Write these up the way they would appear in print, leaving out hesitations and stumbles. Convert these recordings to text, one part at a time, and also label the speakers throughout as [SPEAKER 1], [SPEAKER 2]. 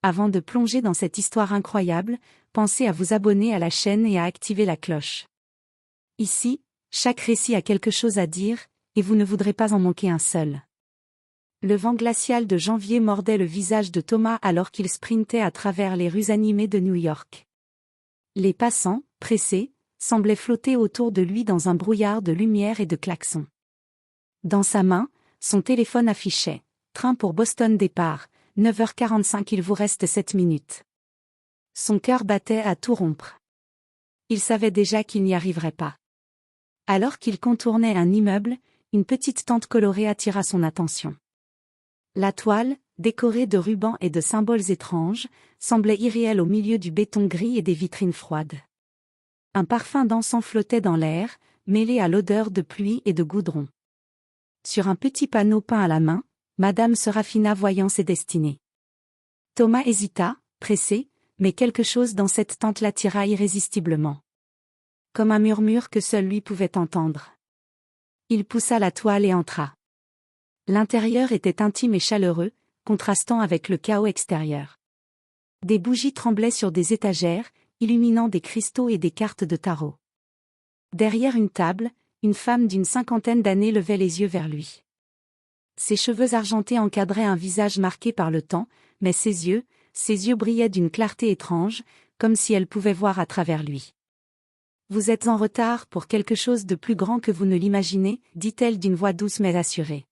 [SPEAKER 1] Avant de plonger dans cette histoire incroyable, pensez à vous abonner à la chaîne et à activer la cloche. Ici, chaque récit a quelque chose à dire, et vous ne voudrez pas en manquer un seul. Le vent glacial de janvier mordait le visage de Thomas alors qu'il sprintait à travers les rues animées de New York. Les passants, pressés, semblaient flotter autour de lui dans un brouillard de lumière et de klaxons. Dans sa main, son téléphone affichait « Train pour Boston départ, 9h45 il vous reste 7 minutes ». Son cœur battait à tout rompre. Il savait déjà qu'il n'y arriverait pas. Alors qu'il contournait un immeuble, une petite tente colorée attira son attention. La toile, décorée de rubans et de symboles étranges, semblait irréelle au milieu du béton gris et des vitrines froides. Un parfum d'encens flottait dans l'air, mêlé à l'odeur de pluie et de goudron. Sur un petit panneau peint à la main, Madame Serafina voyant ses destinées. Thomas hésita, pressé, mais quelque chose dans cette tente l'attira irrésistiblement. Comme un murmure que seul lui pouvait entendre. Il poussa la toile et entra. L'intérieur était intime et chaleureux, contrastant avec le chaos extérieur. Des bougies tremblaient sur des étagères, illuminant des cristaux et des cartes de tarot. Derrière une table, une femme d'une 50aine d'années levait les yeux vers lui. Ses cheveux argentés encadraient un visage marqué par le temps, mais ses yeux brillaient d'une clarté étrange, comme si elle pouvait voir à travers lui. « Vous êtes en retard pour quelque chose de plus grand que vous ne l'imaginez, dit-elle d'une voix douce mais assurée.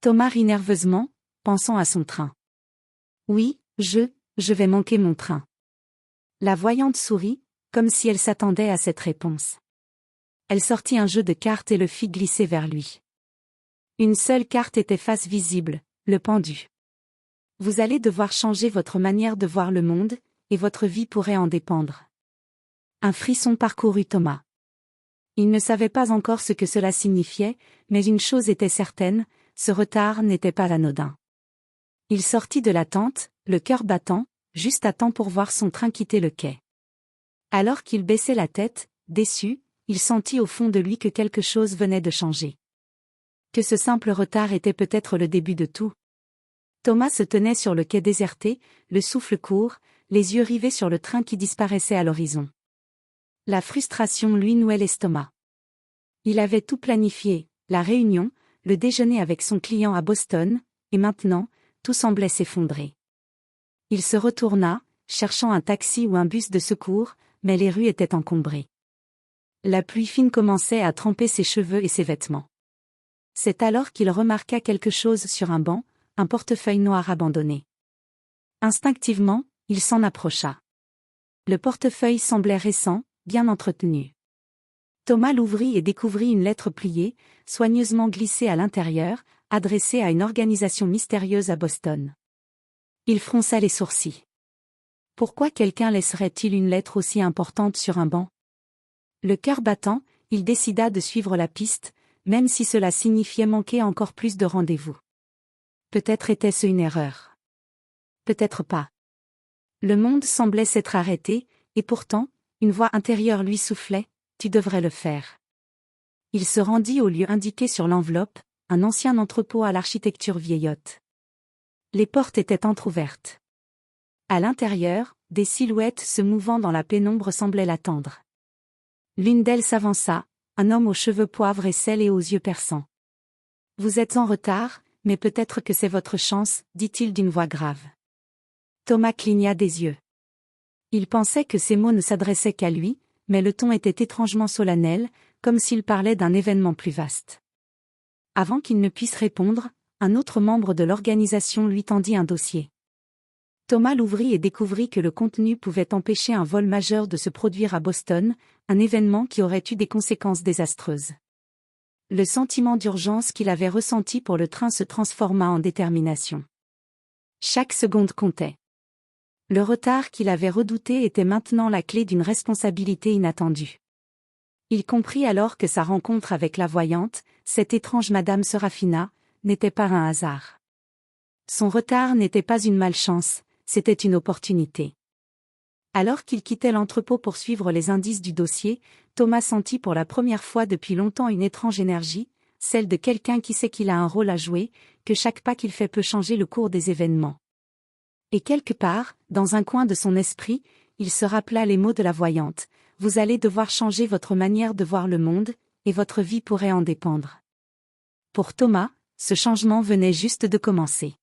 [SPEAKER 1] Thomas rit nerveusement, pensant à son train. Oui, je vais manquer mon train. La voyante sourit, comme si elle s'attendait à cette réponse. Elle sortit un jeu de cartes et le fit glisser vers lui. Une seule carte était face visible, le pendu. Vous allez devoir changer votre manière de voir le monde, et votre vie pourrait en dépendre. Un frisson parcourut Thomas. Il ne savait pas encore ce que cela signifiait, mais une chose était certaine, ce retard n'était pas anodin. Il sortit de la tente, le cœur battant, juste à temps pour voir son train quitter le quai. Alors qu'il baissait la tête, déçu, il sentit au fond de lui que quelque chose venait de changer. Que ce simple retard était peut-être le début de tout. Thomas se tenait sur le quai déserté, le souffle court, les yeux rivés sur le train qui disparaissait à l'horizon. La frustration lui nouait l'estomac. Il avait tout planifié, la réunion, le déjeuner avec son client à Boston, et maintenant, tout semblait s'effondrer. Il se retourna, cherchant un taxi ou un bus de secours, mais les rues étaient encombrées. La pluie fine commençait à tremper ses cheveux et ses vêtements. C'est alors qu'il remarqua quelque chose sur un banc, un portefeuille noir abandonné. Instinctivement, il s'en approcha. Le portefeuille semblait récent, bien entretenu. Thomas l'ouvrit et découvrit une lettre pliée, soigneusement glissée à l'intérieur, adressée à une organisation mystérieuse à Boston. Il fronça les sourcils. Pourquoi quelqu'un laisserait-il une lettre aussi importante sur un banc? Le cœur battant, il décida de suivre la piste, même si cela signifiait manquer encore plus de rendez-vous. Peut-être était-ce une erreur. Peut-être pas. Le monde semblait s'être arrêté, et pourtant, une voix intérieure lui soufflait, « Tu devrais le faire ». Il se rendit au lieu indiqué sur l'enveloppe, un ancien entrepôt à l'architecture vieillotte. Les portes étaient entr'ouvertes. À l'intérieur, des silhouettes se mouvant dans la pénombre semblaient l'attendre. L'une d'elles s'avança, un homme aux cheveux poivre et sel et aux yeux perçants. « Vous êtes en retard, mais peut-être que c'est votre chance, dit-il d'une voix grave. Thomas cligna des yeux. Il pensait que ces mots ne s'adressaient qu'à lui, mais le ton était étrangement solennel, comme s'il parlait d'un événement plus vaste. Avant qu'il ne puisse répondre, un autre membre de l'organisation lui tendit un dossier. Thomas l'ouvrit et découvrit que le contenu pouvait empêcher un vol majeur de se produire à Boston, un événement qui aurait eu des conséquences désastreuses. Le sentiment d'urgence qu'il avait ressenti pour le train se transforma en détermination. Chaque seconde comptait. Le retard qu'il avait redouté était maintenant la clé d'une responsabilité inattendue. Il comprit alors que sa rencontre avec la voyante, cette étrange Madame Serafina, n'était pas un hasard. Son retard n'était pas une malchance, c'était une opportunité. Alors qu'il quittait l'entrepôt pour suivre les indices du dossier, Thomas sentit pour la première fois depuis longtemps une étrange énergie, celle de quelqu'un qui sait qu'il a un rôle à jouer, que chaque pas qu'il fait peut changer le cours des événements. Et quelque part, dans un coin de son esprit, il se rappela les mots de la voyante. Vous allez devoir changer votre manière de voir le monde, et votre vie pourrait en dépendre. Pour Thomas, ce changement venait juste de commencer.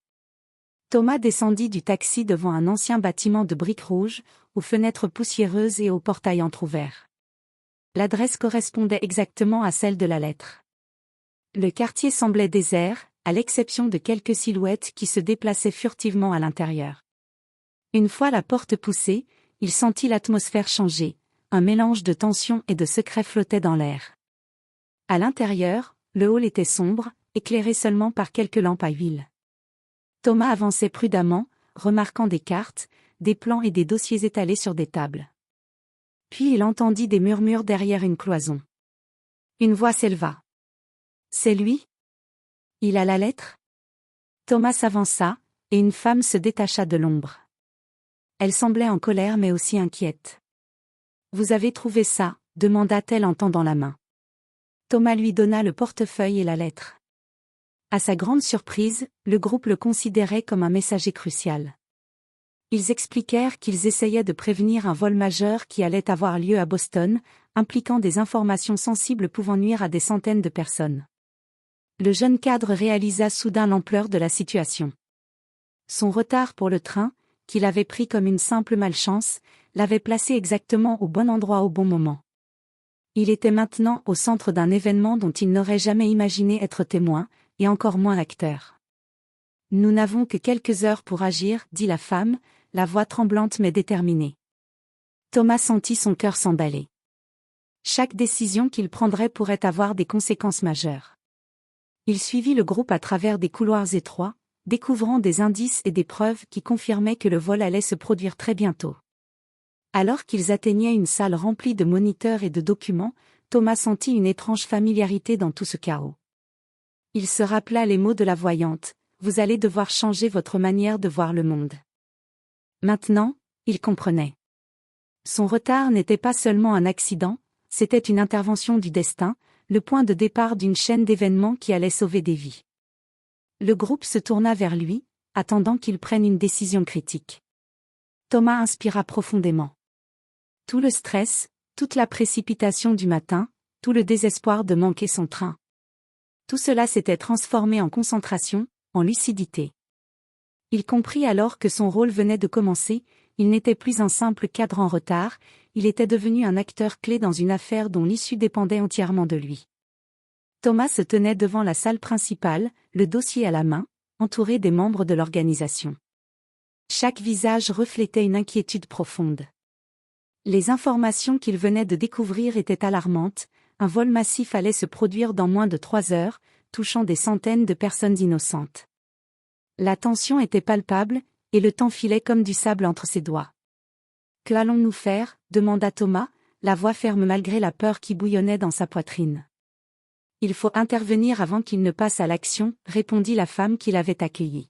[SPEAKER 1] Thomas descendit du taxi devant un ancien bâtiment de briques rouges, aux fenêtres poussiéreuses et au portail entrouvert. L'adresse correspondait exactement à celle de la lettre. Le quartier semblait désert, à l'exception de quelques silhouettes qui se déplaçaient furtivement à l'intérieur. Une fois la porte poussée, il sentit l'atmosphère changer, un mélange de tension et de secret flottait dans l'air. À l'intérieur, le hall était sombre, éclairé seulement par quelques lampes à huile. Thomas avançait prudemment, remarquant des cartes, des plans et des dossiers étalés sur des tables. Puis il entendit des murmures derrière une cloison. Une voix s'éleva. « C'est lui ? Il a la lettre ?» Thomas s'avança, et une femme se détacha de l'ombre. Elle semblait en colère mais aussi inquiète. « Vous avez trouvé ça ?» demanda-t-elle en tendant la main. Thomas lui donna le portefeuille et la lettre. À sa grande surprise, le groupe le considérait comme un messager crucial. Ils expliquèrent qu'ils essayaient de prévenir un vol majeur qui allait avoir lieu à Boston, impliquant des informations sensibles pouvant nuire à des centaines de personnes. Le jeune cadre réalisa soudain l'ampleur de la situation. Son retard pour le train, qu'il avait pris comme une simple malchance, l'avait placé exactement au bon endroit au bon moment. Il était maintenant au centre d'un événement dont il n'aurait jamais imaginé être témoin, et encore moins acteur. « Nous n'avons que quelques heures pour agir, dit la femme, la voix tremblante mais déterminée. Thomas sentit son cœur s'emballer. Chaque décision qu'il prendrait pourrait avoir des conséquences majeures. Il suivit le groupe à travers des couloirs étroits, découvrant des indices et des preuves qui confirmaient que le vol allait se produire très bientôt. Alors qu'ils atteignaient une salle remplie de moniteurs et de documents, Thomas sentit une étrange familiarité dans tout ce chaos. Il se rappela les mots de la voyante, « Vous allez devoir changer votre manière de voir le monde. » Maintenant, il comprenait. Son retard n'était pas seulement un accident, c'était une intervention du destin, le point de départ d'une chaîne d'événements qui allait sauver des vies. Le groupe se tourna vers lui, attendant qu'il prenne une décision critique. Thomas inspira profondément. Tout le stress, toute la précipitation du matin, tout le désespoir de manquer son train. Tout cela s'était transformé en concentration, en lucidité. Il comprit alors que son rôle venait de commencer, il n'était plus un simple cadre en retard, il était devenu un acteur clé dans une affaire dont l'issue dépendait entièrement de lui. Thomas se tenait devant la salle principale, le dossier à la main, entouré des membres de l'organisation. Chaque visage reflétait une inquiétude profonde. Les informations qu'il venait de découvrir étaient alarmantes, un vol massif allait se produire dans moins de 3 heures, touchant des centaines de personnes innocentes. La tension était palpable, et le temps filait comme du sable entre ses doigts. « Que allons-nous faire ?» demanda Thomas, la voix ferme malgré la peur qui bouillonnait dans sa poitrine. « Il faut intervenir avant qu'il ne passe à l'action », répondit la femme qui l'avait accueilli.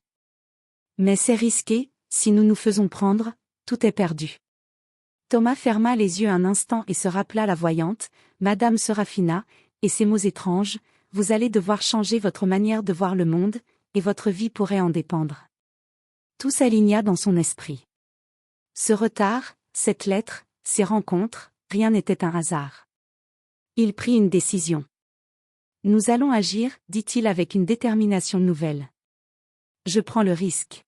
[SPEAKER 1] « Mais c'est risqué, si nous nous faisons prendre, tout est perdu. » Thomas ferma les yeux un instant et se rappela la voyante, Madame Serafina, et ses mots étranges, « Vous allez devoir changer votre manière de voir le monde, et votre vie pourrait en dépendre. » Tout s'aligna dans son esprit. Ce retard, cette lettre, ces rencontres, rien n'était un hasard. Il prit une décision. « Nous allons agir, » dit-il avec une détermination nouvelle. « Je prends le risque.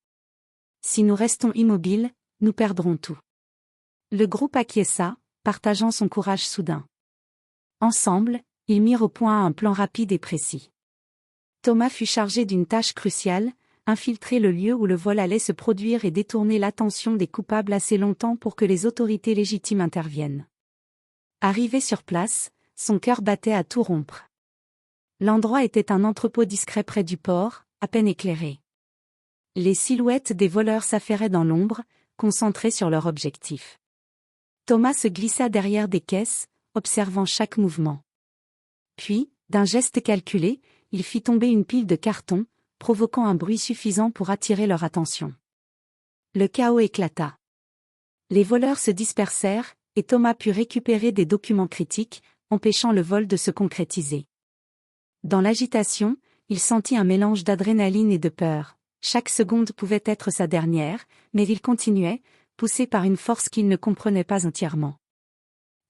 [SPEAKER 1] Si nous restons immobiles, nous perdrons tout. » Le groupe acquiesça, partageant son courage soudain. Ensemble, ils mirent au point un plan rapide et précis. Thomas fut chargé d'une tâche cruciale, infiltrer le lieu où le vol allait se produire et détourner l'attention des coupables assez longtemps pour que les autorités légitimes interviennent. Arrivé sur place, son cœur battait à tout rompre. L'endroit était un entrepôt discret près du port, à peine éclairé. Les silhouettes des voleurs s'affairaient dans l'ombre, concentrés sur leur objectif. Thomas se glissa derrière des caisses, observant chaque mouvement. Puis, d'un geste calculé, il fit tomber une pile de cartons, provoquant un bruit suffisant pour attirer leur attention. Le chaos éclata. Les voleurs se dispersèrent, et Thomas put récupérer des documents critiques, empêchant le vol de se concrétiser. Dans l'agitation, il sentit un mélange d'adrénaline et de peur. Chaque seconde pouvait être sa dernière, mais il continuait, poussé par une force qu'il ne comprenait pas entièrement.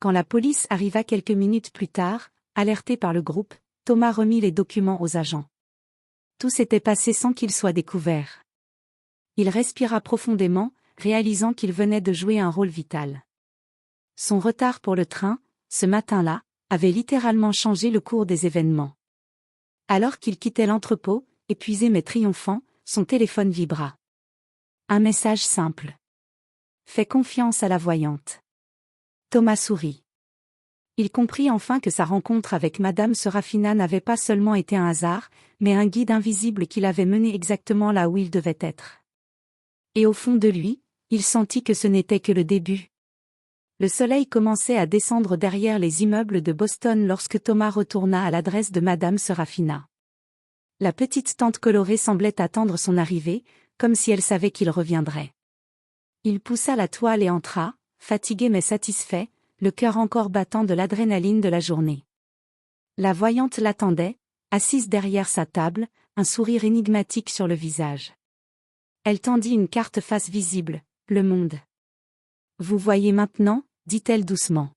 [SPEAKER 1] Quand la police arriva quelques minutes plus tard, alerté par le groupe, Thomas remit les documents aux agents. Tout s'était passé sans qu'il soit découvert. Il respira profondément, réalisant qu'il venait de jouer un rôle vital. Son retard pour le train, ce matin-là, avait littéralement changé le cours des événements. Alors qu'il quittait l'entrepôt, épuisé mais triomphant, son téléphone vibra. Un message simple. Fais confiance à la voyante. Thomas sourit. Il comprit enfin que sa rencontre avec Madame Serafina n'avait pas seulement été un hasard, mais un guide invisible qui l'avait mené exactement là où il devait être. Et au fond de lui, il sentit que ce n'était que le début. Le soleil commençait à descendre derrière les immeubles de Boston lorsque Thomas retourna à l'adresse de Madame Serafina. La petite tante colorée semblait attendre son arrivée, comme si elle savait qu'il reviendrait. Il poussa la toile et entra, fatigué mais satisfait, le cœur encore battant de l'adrénaline de la journée. La voyante l'attendait, assise derrière sa table, un sourire énigmatique sur le visage. Elle tendit une carte face visible, le monde. Vous voyez maintenant, dit-elle doucement.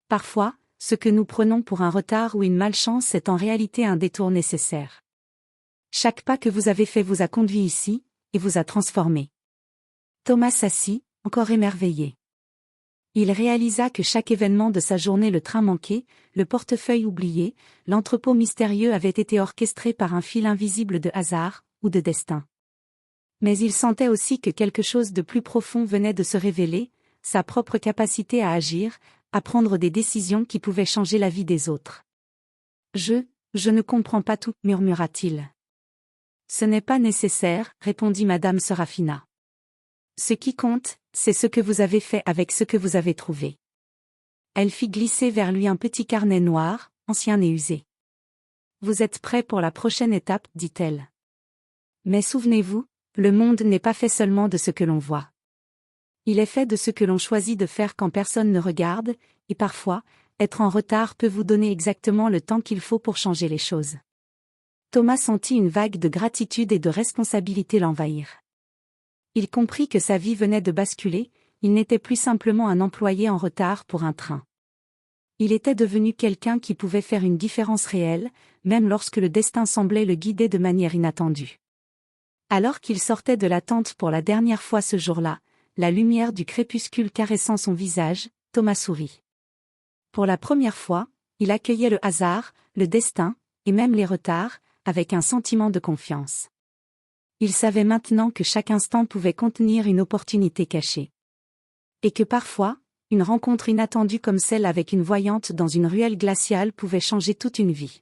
[SPEAKER 1] Parfois, ce que nous prenons pour un retard ou une malchance est en réalité un détour nécessaire. Chaque pas que vous avez fait vous a conduit ici, et vous a transformé. Thomas s'assit, encore émerveillé. Il réalisa que chaque événement de sa journée, le train manqué, le portefeuille oublié, l'entrepôt mystérieux avait été orchestré par un fil invisible de hasard, ou de destin. Mais il sentait aussi que quelque chose de plus profond venait de se révéler, sa propre capacité à agir, à prendre des décisions qui pouvaient changer la vie des autres. Je ne comprends pas tout, murmura-t-il. Ce n'est pas nécessaire, répondit Madame Serafina. Ce qui compte, c'est ce que vous avez fait avec ce que vous avez trouvé. Elle fit glisser vers lui un petit carnet noir, ancien et usé. Vous êtes prêt pour la prochaine étape, dit-elle. Mais souvenez-vous, le monde n'est pas fait seulement de ce que l'on voit. Il est fait de ce que l'on choisit de faire quand personne ne regarde, et parfois, être en retard peut vous donner exactement le temps qu'il faut pour changer les choses. Thomas sentit une vague de gratitude et de responsabilité l'envahir. Il comprit que sa vie venait de basculer, il n'était plus simplement un employé en retard pour un train. Il était devenu quelqu'un qui pouvait faire une différence réelle, même lorsque le destin semblait le guider de manière inattendue. Alors qu'il sortait de la tente pour la dernière fois ce jour-là, la lumière du crépuscule caressant son visage, Thomas sourit. Pour la première fois, il accueillait le hasard, le destin, et même les retards, avec un sentiment de confiance. Il savait maintenant que chaque instant pouvait contenir une opportunité cachée. Et que parfois, une rencontre inattendue comme celle avec une voyante dans une ruelle glaciale pouvait changer toute une vie.